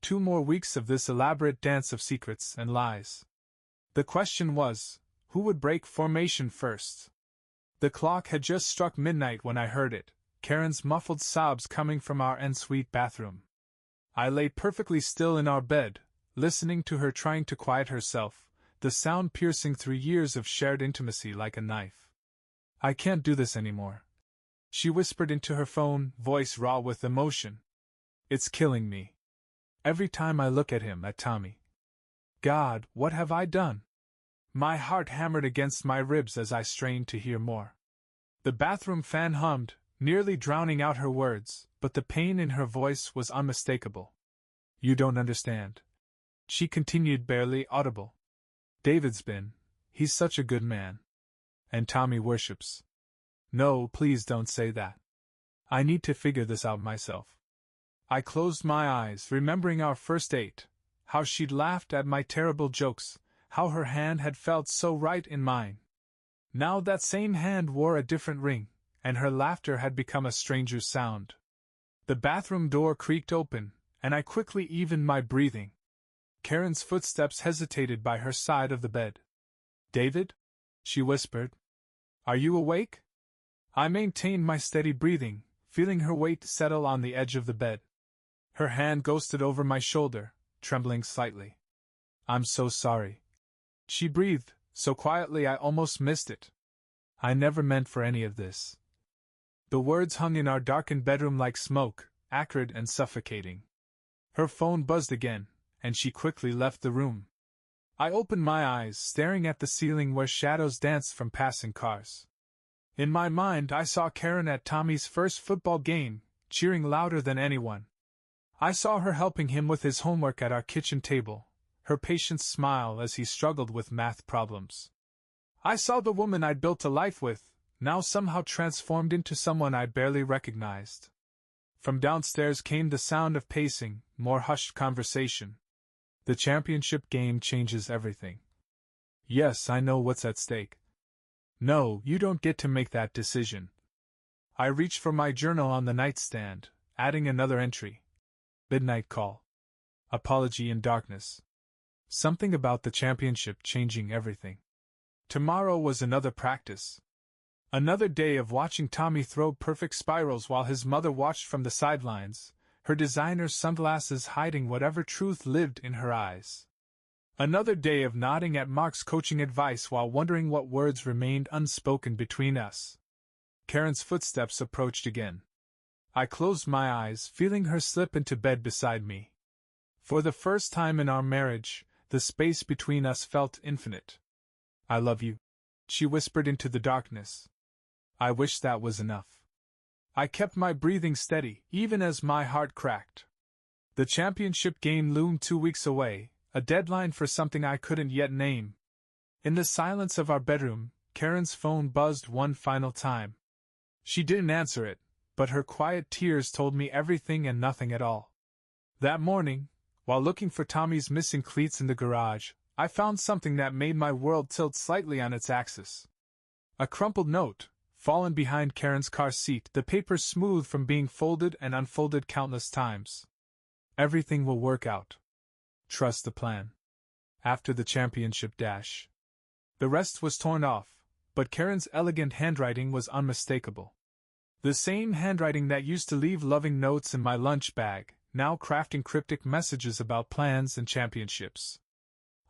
2 more weeks of this elaborate dance of secrets and lies. The question was, who would break formation first? The clock had just struck midnight when I heard it, Karen's muffled sobs coming from our ensuite bathroom. I lay perfectly still in our bed, listening to her trying to quiet herself, the sound piercing through years of shared intimacy like a knife. "I can't do this anymore," she whispered into her phone, voice raw with emotion. "It's killing me. Every time I look at him, at Tommy. God, what have I done?" My heart hammered against my ribs as I strained to hear more. The bathroom fan hummed, nearly drowning out her words, but the pain in her voice was unmistakable. "You don't understand," she continued, barely audible. "David's he's such a good man. And Tommy worships. No, please don't say that. I need to figure this out myself." I closed my eyes, remembering our first date, how she'd laughed at my terrible jokes, how her hand had felt so right in mine. Now that same hand wore a different ring, and her laughter had become a stranger's sound. The bathroom door creaked open, and I quickly evened my breathing. Karen's footsteps hesitated by her side of the bed. "David?" she whispered. "Are you awake?" I maintained my steady breathing, feeling her weight settle on the edge of the bed. Her hand ghosted over my shoulder, trembling slightly. "I'm so sorry," she breathed, so quietly I almost missed it. "I never meant for any of this." The words hung in our darkened bedroom like smoke, acrid and suffocating. Her phone buzzed again, and she quickly left the room. I opened my eyes, staring at the ceiling where shadows danced from passing cars. In my mind, I saw Karen at Tommy's first football game, cheering louder than anyone. I saw her helping him with his homework at our kitchen table, her patient smile as he struggled with math problems. I saw the woman I'd built a life with, now somehow transformed into someone I barely recognized. From downstairs came the sound of pacing, more hushed conversation. The championship game changes everything. Yes, I know what's at stake. No, you don't get to make that decision. I reached for my journal on the nightstand, adding another entry. Midnight call. Apology in darkness. Something about the championship changing everything. Tomorrow was another practice. Another day of watching Tommy throw perfect spirals while his mother watched from the sidelines, her designer sunglasses hiding whatever truth lived in her eyes. Another day of nodding at Mark's coaching advice while wondering what words remained unspoken between us. Karen's footsteps approached again. I closed my eyes, feeling her slip into bed beside me. For the first time in our marriage, the space between us felt infinite. I love you, she whispered into the darkness. I wish that was enough. I kept my breathing steady, even as my heart cracked. The championship game loomed 2 weeks away, a deadline for something I couldn't yet name. In the silence of our bedroom, Karen's phone buzzed one final time. She didn't answer it, but her quiet tears told me everything and nothing at all. That morning, while looking for Tommy's missing cleats in the garage, I found something that made my world tilt slightly on its axis. A crumpled note, fallen behind Karen's car seat, the paper smooth from being folded and unfolded countless times. Everything will work out. Trust the plan. After the championship dash. The rest was torn off, but Karen's elegant handwriting was unmistakable. The same handwriting that used to leave loving notes in my lunch bag, now crafting cryptic messages about plans and championships.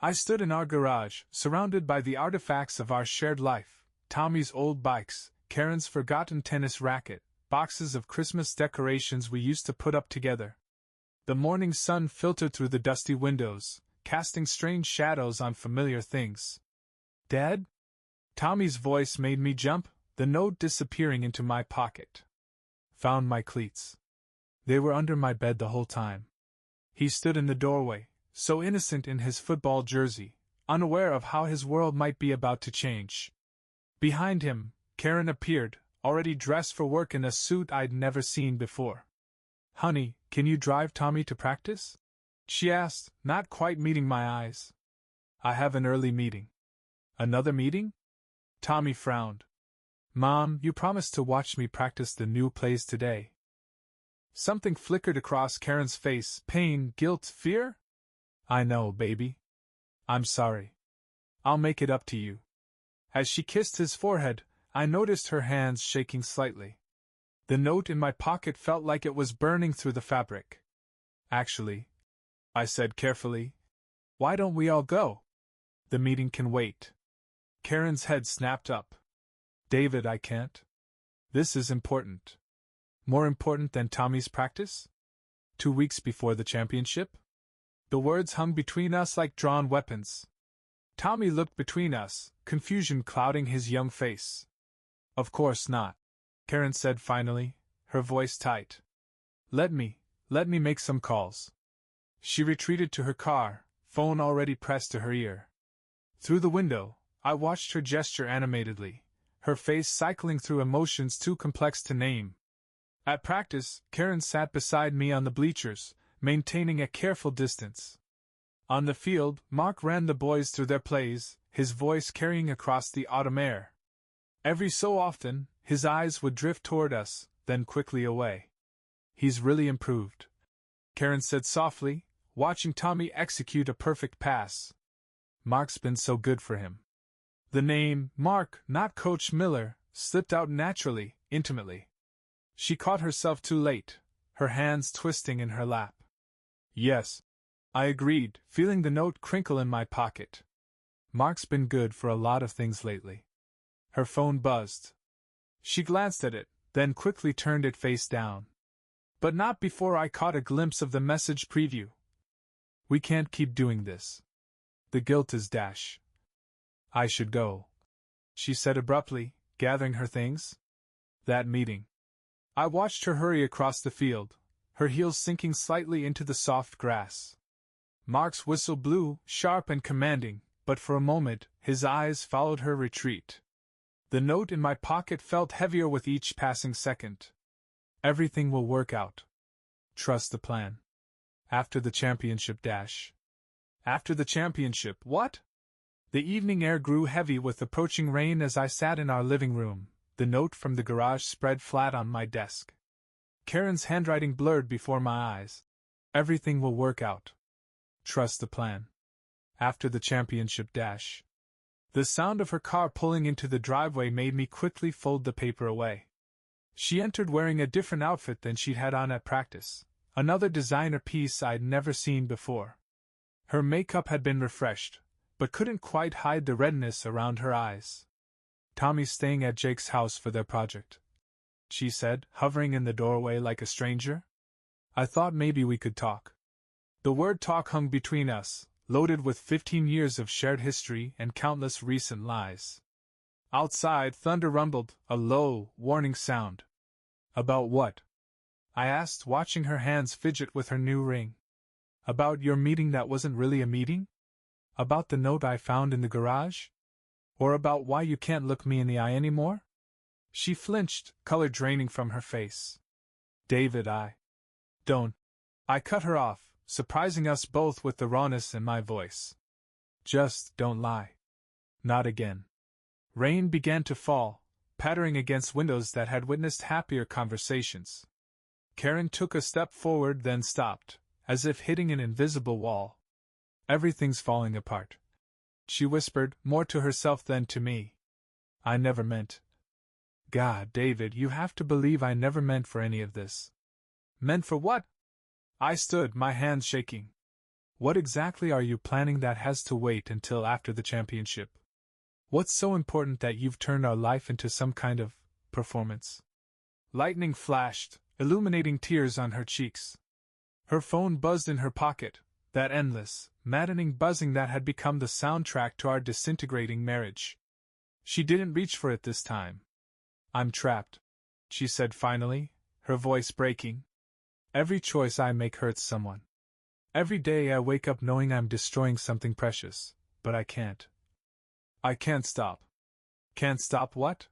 I stood in our garage, surrounded by the artifacts of our shared life, Tommy's old bikes, Karen's forgotten tennis racket, boxes of Christmas decorations we used to put up together. The morning sun filtered through the dusty windows, casting strange shadows on familiar things. Dad? Tommy's voice made me jump, the note disappearing into my pocket. Found my cleats. They were under my bed the whole time. He stood in the doorway, so innocent in his football jersey, unaware of how his world might be about to change. Behind him, Karen appeared, already dressed for work in a suit I'd never seen before. Honey, can you drive Tommy to practice? She asked, not quite meeting my eyes. I have an early meeting. Another meeting? Tommy frowned. Mom, you promised to watch me practice the new plays today. Something flickered across Karen's face, pain, guilt, fear? I know, baby. I'm sorry. I'll make it up to you. As she kissed his forehead, I noticed her hands shaking slightly. The note in my pocket felt like it was burning through the fabric. Actually, I said carefully, why don't we all go? The meeting can wait. Karen's head snapped up. David, I can't. This is important. More important than Tommy's practice? 2 weeks before the championship? The words hung between us like drawn weapons. Tommy looked between us, confusion clouding his young face. Of course not, Karen said finally, her voice tight. Let me make some calls. She retreated to her car, phone already pressed to her ear. Through the window, I watched her gesture animatedly, her face cycling through emotions too complex to name. At practice, Karen sat beside me on the bleachers, maintaining a careful distance. On the field, Mark ran the boys through their plays, his voice carrying across the autumn air. Every so often, his eyes would drift toward us, then quickly away. He's really improved, Karen said softly, watching Tommy execute a perfect pass. Mark's been so good for him. The name, Mark, not Coach Miller, slipped out naturally, intimately. She caught herself too late, her hands twisting in her lap. Yes, I agreed, feeling the note crinkle in my pocket. Mark's been good for a lot of things lately. Her phone buzzed. She glanced at it, then quickly turned it face down. But not before I caught a glimpse of the message preview. We can't keep doing this. The guilt is dash. I should go, she said abruptly, gathering her things. That meeting. I watched her hurry across the field, her heels sinking slightly into the soft grass. Mark's whistle blew, sharp and commanding, but for a moment, his eyes followed her retreat. The note in my pocket felt heavier with each passing second. Everything will work out. Trust the plan. After the championship dash. After the championship, what? The evening air grew heavy with approaching rain as I sat in our living room, the note from the garage spread flat on my desk. Karen's handwriting blurred before my eyes. Everything will work out. Trust the plan. After the championship dash. The sound of her car pulling into the driveway made me quickly fold the paper away. She entered wearing a different outfit than she'd had on at practice, another designer piece I'd never seen before. Her makeup had been refreshed, but couldn't quite hide the redness around her eyes. Tommy's staying at Jake's house for their project, she said, hovering in the doorway like a stranger. I thought maybe we could talk. The word talk hung between us, loaded with 15 years of shared history and countless recent lies. Outside, thunder rumbled, a low, warning sound. About what? I asked, watching her hands fidget with her new ring. About your meeting that wasn't really a meeting? About the note I found in the garage? Or about why you can't look me in the eye anymore? She flinched, color draining from her face. David, don't. I cut her off, surprising us both with the rawness in my voice. Just don't lie. Not again. Rain began to fall, pattering against windows that had witnessed happier conversations. Karen took a step forward, then stopped, as if hitting an invisible wall. Everything's falling apart, she whispered, more to herself than to me. I never meant. God, David, you have to believe I never meant for any of this. Meant for what? I stood, my hands shaking. What exactly are you planning that has to wait until after the championship? What's so important that you've turned our life into some kind of performance? Lightning flashed, illuminating tears on her cheeks. Her phone buzzed in her pocket, that endless, maddening buzzing that had become the soundtrack to our disintegrating marriage. She didn't reach for it this time. I'm trapped, she said finally, her voice breaking. Every choice I make hurts someone. Every day I wake up knowing I'm destroying something precious, but I can't. I can't stop. Can't stop what?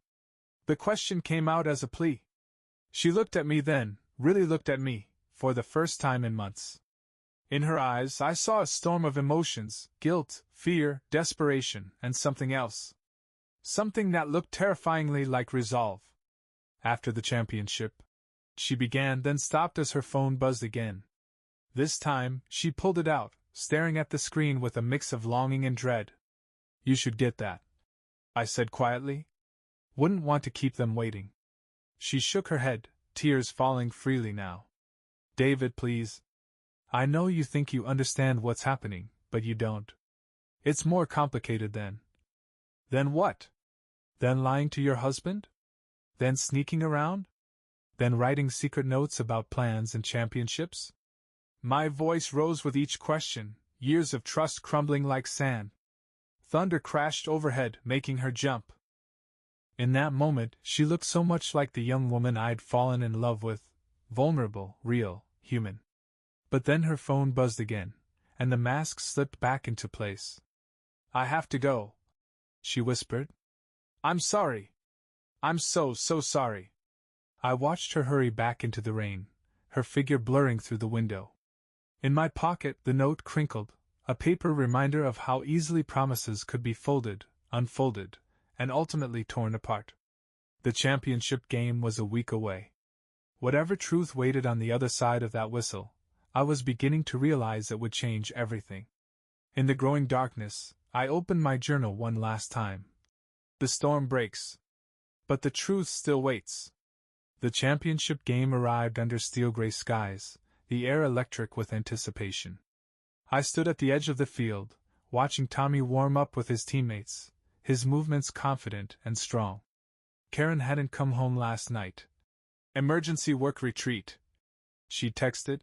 The question came out as a plea. She looked at me then, really looked at me, for the first time in months. In her eyes I saw a storm of emotions, guilt, fear, desperation, and something else. Something that looked terrifyingly like resolve. After the championship, she began, then stopped as her phone buzzed again. This time, she pulled it out, staring at the screen with a mix of longing and dread. You should get that, I said quietly. Wouldn't want to keep them waiting. She shook her head, tears falling freely now. David, please. I know you think you understand what's happening, but you don't. It's more complicated than. Then what? Then lying to your husband? Then sneaking around? Then writing secret notes about plans and championships? My voice rose with each question, years of trust crumbling like sand. Thunder crashed overhead, making her jump. In that moment, she looked so much like the young woman I'd fallen in love with, vulnerable, real, human. But then her phone buzzed again, and the mask slipped back into place. I have to go, she whispered. I'm sorry. I'm so sorry. I watched her hurry back into the rain, her figure blurring through the window. In my pocket, the note crinkled, a paper reminder of how easily promises could be folded, unfolded, and ultimately torn apart. The championship game was a week away. Whatever truth waited on the other side of that whistle, I was beginning to realize it would change everything. In the growing darkness, I opened my journal one last time. The storm breaks. But the truth still waits. The championship game arrived under steel-gray skies, the air electric with anticipation. I stood at the edge of the field, watching Tommy warm up with his teammates, his movements confident and strong. Karen hadn't come home last night. Emergency work retreat, she texted.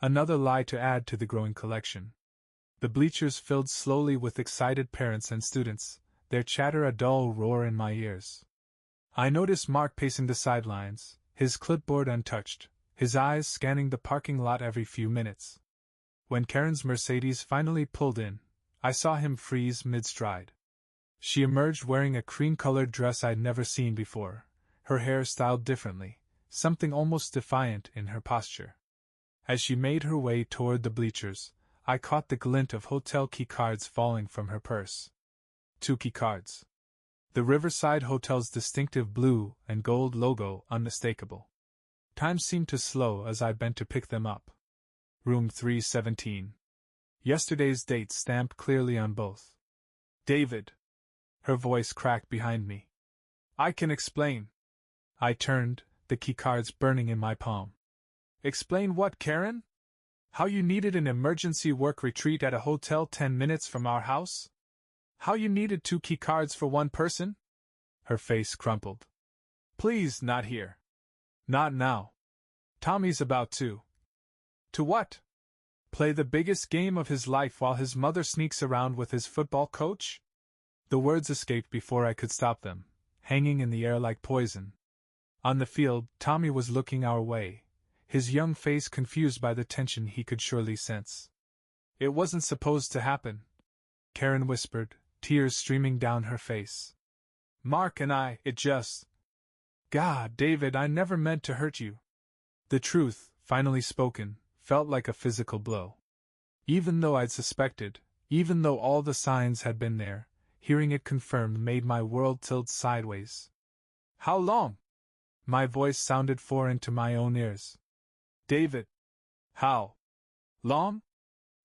Another lie to add to the growing collection. The bleachers filled slowly with excited parents and students, their chatter a dull roar in my ears. I noticed Mark pacing the sidelines, his clipboard untouched, his eyes scanning the parking lot every few minutes. When Karen's Mercedes finally pulled in, I saw him freeze mid-stride. She emerged wearing a cream-colored dress I'd never seen before, her hair styled differently, something almost defiant in her posture. As she made her way toward the bleachers, I caught the glint of hotel key cards falling from her purse. 2 key cards. The Riverside Hotel's distinctive blue and gold logo unmistakable. Time seemed to slow as I bent to pick them up. Room 317. Yesterday's date stamped clearly on both. David. Her voice cracked behind me. I can explain. I turned, the keycards burning in my palm. Explain what, Karen? How you needed an emergency work retreat at a hotel 10 minutes from our house? How you needed 2 keycards for one person? Her face crumpled. Please, not here. Not now. Tommy's about to. To what? Play the biggest game of his life while his mother sneaks around with his football coach? The words escaped before I could stop them, hanging in the air like poison. On the field, Tommy was looking our way, his young face confused by the tension he could surely sense. It wasn't supposed to happen, Karen whispered, tears streaming down her face. Mark and I, it just... God, David, I never meant to hurt you. The truth, finally spoken, felt like a physical blow. Even though I'd suspected, even though all the signs had been there, hearing it confirmed made my world tilt sideways. How long? My voice sounded foreign to my own ears. David. How? Long?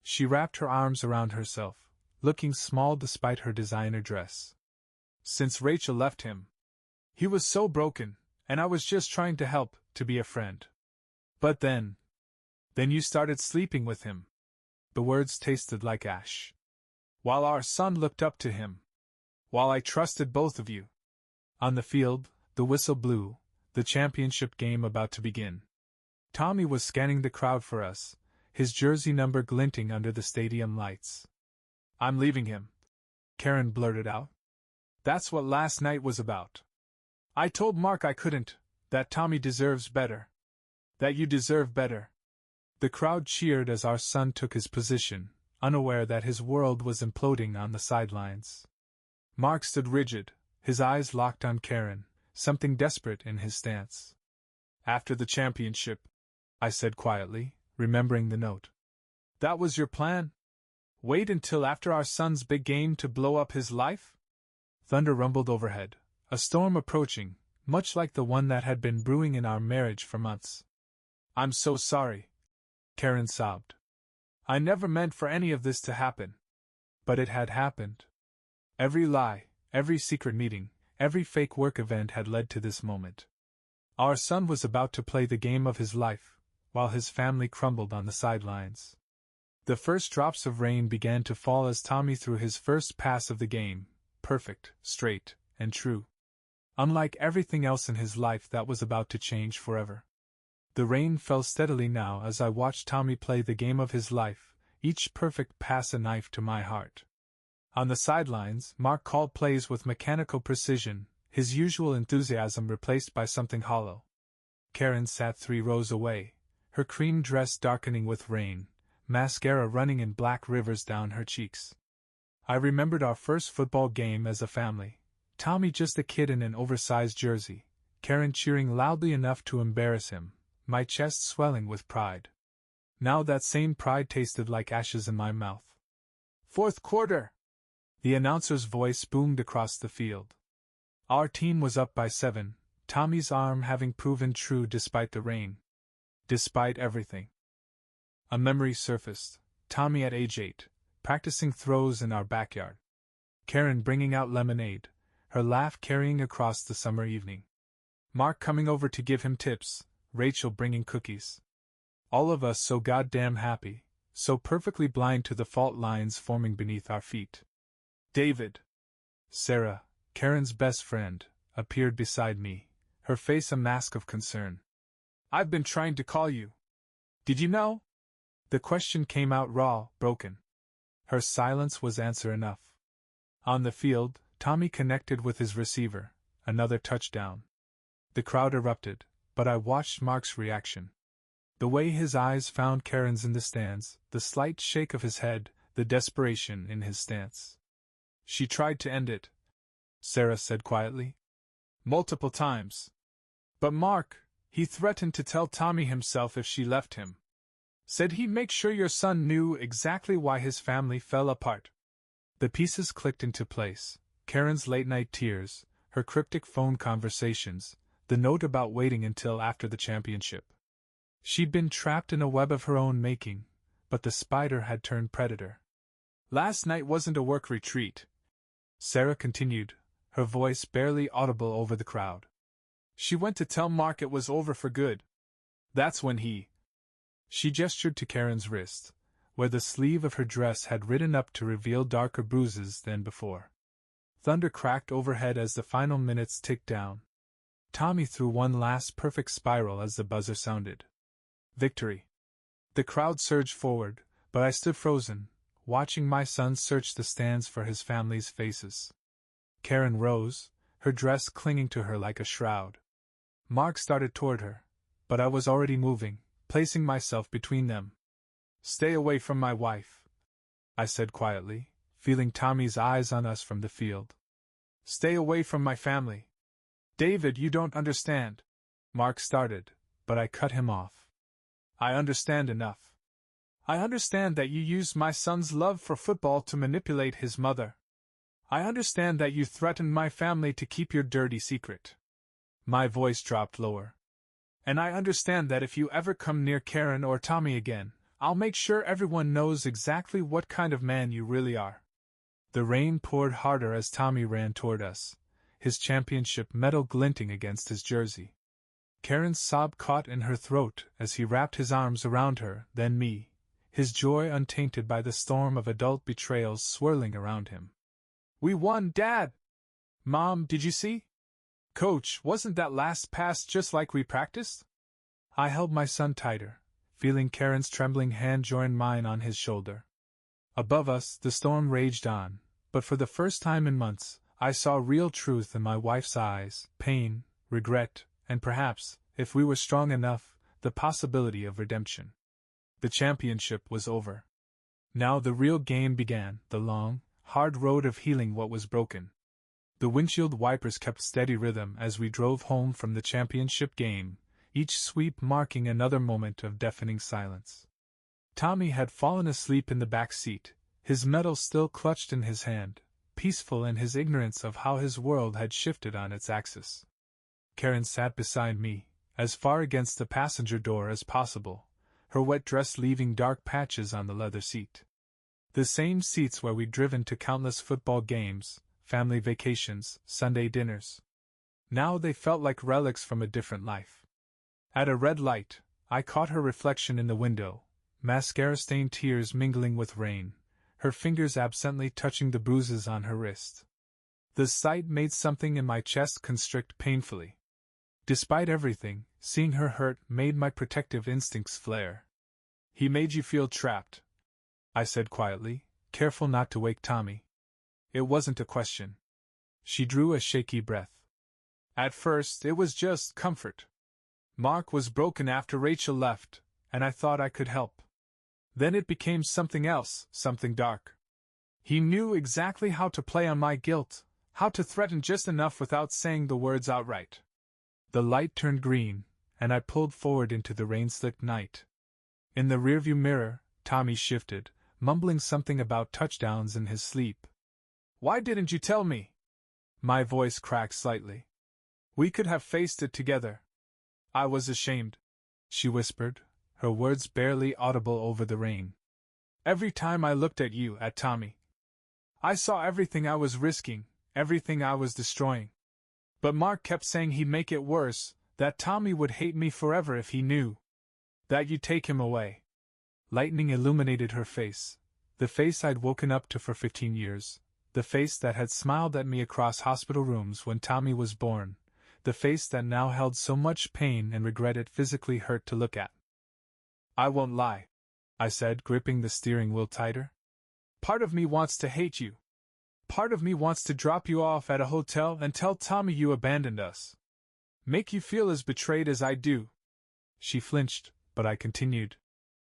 She wrapped her arms around herself, looking small despite her designer dress. Since Rachel left him. He was so broken, and I was just trying to help, to be a friend. But then you started sleeping with him. The words tasted like ash. While our son looked up to him. While I trusted both of you. On the field, the whistle blew, the championship game about to begin. Tommy was scanning the crowd for us, his jersey number glinting under the stadium lights. I'm leaving him, Karen blurted out. That's what last night was about. I told Mark I couldn't, that Tommy deserves better. That you deserve better. The crowd cheered as our son took his position, unaware that his world was imploding on the sidelines. Mark stood rigid, his eyes locked on Karen, something desperate in his stance. After the championship, I said quietly, remembering the note. That was your plan? Wait until after our son's big game to blow up his life? Thunder rumbled overhead, a storm approaching, much like the one that had been brewing in our marriage for months. I'm so sorry, Karen sobbed. I never meant for any of this to happen. But it had happened. Every lie, every secret meeting, every fake work event had led to this moment. Our son was about to play the game of his life, while his family crumbled on the sidelines. The first drops of rain began to fall as Tommy threw his first pass of the game, perfect, straight, and true. Unlike everything else in his life that was about to change forever. The rain fell steadily now as I watched Tommy play the game of his life, each perfect pass a knife to my heart. On the sidelines, Mark called plays with mechanical precision, his usual enthusiasm replaced by something hollow. Karen sat 3 rows away, her cream dress darkening with rain, mascara running in black rivers down her cheeks. I remembered our first football game as a family, Tommy just a kid in an oversized jersey, Karen cheering loudly enough to embarrass him, my chest swelling with pride. Now that same pride tasted like ashes in my mouth. Fourth quarter! The announcer's voice boomed across the field. Our team was up by 7, Tommy's arm having proven true despite the rain. Despite everything. A memory surfaced, Tommy at age 8, practicing throws in our backyard. Karen bringing out lemonade, her laugh carrying across the summer evening. Mark coming over to give him tips, Rachel bringing cookies. All of us so goddamn happy, so perfectly blind to the fault lines forming beneath our feet. David. Sarah, Karen's best friend, appeared beside me, her face a mask of concern. I've been trying to call you. Did you know? The question came out raw, broken. Her silence was answer enough. On the field, Tommy connected with his receiver, another touchdown. The crowd erupted, but I watched Mark's reaction. The way his eyes found Karen's in the stands, the slight shake of his head, the desperation in his stance. She tried to end it, Sarah said quietly. Multiple times. But Mark, he threatened to tell Tommy himself if she left him. Said he'd make sure your son knew exactly why his family fell apart. The pieces clicked into place. Karen's late-night tears, her cryptic phone conversations, the note about waiting until after the championship. She'd been trapped in a web of her own making, but the spider had turned predator. Last night wasn't a work retreat, Sarah continued, her voice barely audible over the crowd. She went to tell Mark it was over for good. That's when he... She gestured to Karen's wrist, where the sleeve of her dress had ridden up to reveal darker bruises than before. Thunder cracked overhead as the final minutes ticked down. Tommy threw one last perfect spiral as the buzzer sounded. Victory. The crowd surged forward, but I stood frozen, watching my son search the stands for his family's faces. Karen rose, her dress clinging to her like a shroud. Mark started toward her, but I was already moving, placing myself between them. Stay away from my wife, I said quietly, feeling Tommy's eyes on us from the field. Stay away from my family. David, you don't understand. Mark started, but I cut him off. I understand enough. I understand that you used my son's love for football to manipulate his mother. I understand that you threatened my family to keep your dirty secret. My voice dropped lower. And I understand that if you ever come near Karen or Tommy again, I'll make sure everyone knows exactly what kind of man you really are. The rain poured harder as Tommy ran toward us, his championship medal glinting against his jersey. Karen's sob caught in her throat as he wrapped his arms around her, then me, his joy untainted by the storm of adult betrayals swirling around him. We won, Dad! Mom, did you see? Coach, wasn't that last pass just like we practiced? I held my son tighter, feeling Karen's trembling hand join mine on his shoulder. Above us, the storm raged on, but for the first time in months, I saw real truth in my wife's eyes, pain, regret, and perhaps, if we were strong enough, the possibility of redemption. The championship was over. Now the real game began, the long, hard road of healing what was broken. The windshield wipers kept steady rhythm as we drove home from the championship game, each sweep marking another moment of deafening silence. Tommy had fallen asleep in the back seat, his medal still clutched in his hand, peaceful in his ignorance of how his world had shifted on its axis. Karen sat beside me, as far against the passenger door as possible, her wet dress leaving dark patches on the leather seat. The same seats where we'd driven to countless football games, family vacations, Sunday dinners. Now they felt like relics from a different life. At a red light, I caught her reflection in the window, mascara-stained tears mingling with rain, her fingers absently touching the bruises on her wrist. The sight made something in my chest constrict painfully. Despite everything, seeing her hurt made my protective instincts flare. He made you feel trapped, I said quietly, careful not to wake Tommy. It wasn't a question. She drew a shaky breath. At first, it was just comfort. Mark was broken after Rachel left, and I thought I could help. Then it became something else, something dark. He knew exactly how to play on my guilt, how to threaten just enough without saying the words outright. The light turned green, and I pulled forward into the rain-slicked night. In the rearview mirror, Tommy shifted, mumbling something about touchdowns in his sleep. Why didn't you tell me? My voice cracked slightly. We could have faced it together. I was ashamed, she whispered, her words barely audible over the rain. Every time I looked at you, at Tommy, I saw everything I was risking, everything I was destroying. But Mark kept saying he'd make it worse, that Tommy would hate me forever if he knew. That you'd take him away. Lightning illuminated her face, the face I'd woken up to for 15 years, the face that had smiled at me across hospital rooms when Tommy was born, the face that now held so much pain and regret it physically hurt to look at. I won't lie, I said, gripping the steering wheel tighter. Part of me wants to hate you. Part of me wants to drop you off at a hotel and tell Tommy you abandoned us. Make you feel as betrayed as I do. She flinched, but I continued.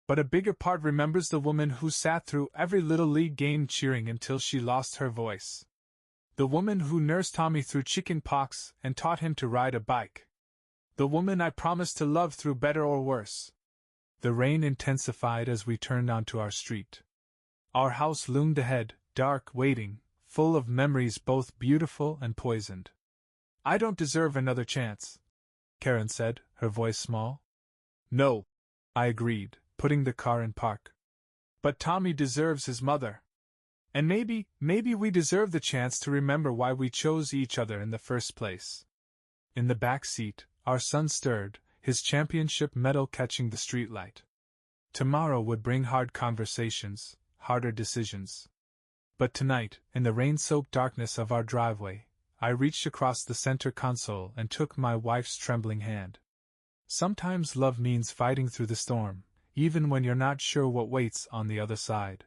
But a bigger part remembers the woman who sat through every Little League game cheering until she lost her voice. The woman who nursed Tommy through chicken pox and taught him to ride a bike. The woman I promised to love through better or worse. The rain intensified as we turned onto our street. Our house loomed ahead, dark, waiting, full of memories both beautiful and poisoned. I don't deserve another chance, Karen said, her voice small. No, I agreed, putting the car in park. But Tommy deserves his mother. And maybe we deserve the chance to remember why we chose each other in the first place. In the back seat, our son stirred, his championship medal catching the streetlight. Tomorrow would bring hard conversations, harder decisions. But tonight, in the rain-soaked darkness of our driveway, I reached across the center console and took my wife's trembling hand. Sometimes love means fighting through the storm, even when you're not sure what waits on the other side.